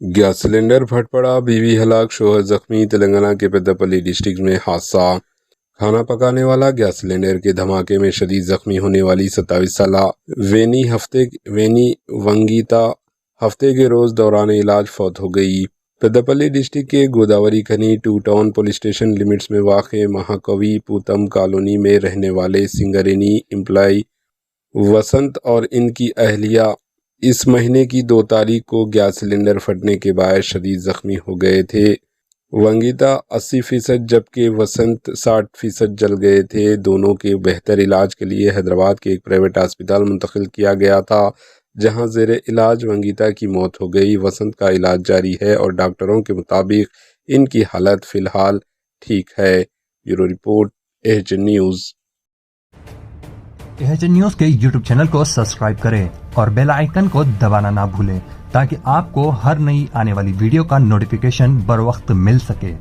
Gas cylinder फट पड़ा, बीवी हलाक, शोहर जख्मी। तेलंगाना के पेद्दापल्ली डिस्ट्रिक्ट में हादसा। खाना पकाने वाला गैस सिलेंडर के धमाके में शदीद जख्मी होने वाली 27 साल वेनी वंगीता हफ्ते के रोज दौरान इलाज फौत हो गई। पेद्दापल्ली डिस्ट्रिक्ट के Godavari Khani two town police station limits में वाक़ महाकवि पूतम कॉलोनी में रहने वाले सिंगरेनी एम्प्लॉय वसंत और इनकी अहलिया इस महीने की 2 तारीख को गैस सिलेंडर फटने के बाद शदीद जख्मी हो गए थे। वंगीता 80% जबकि वसंत 60% जल गए थे। दोनों के बेहतर इलाज के लिए हैदराबाद के एक प्राइवेट अस्पताल मुंतकिल किया गया था, जहां जेर इलाज वंगीता की मौत हो गई। वसंत का इलाज जारी है और डॉक्टरों के मुताबिक इनकी हालत फ़िलहाल ठीक है। Bureau report, AHN news. AHN news के यूट्यूब चैनल को सब्सक्राइब करें और बेल आइकन को दबाना ना भूलें ताकि आपको हर नई आने वाली वीडियो का नोटिफिकेशन बर वक्त मिल सके।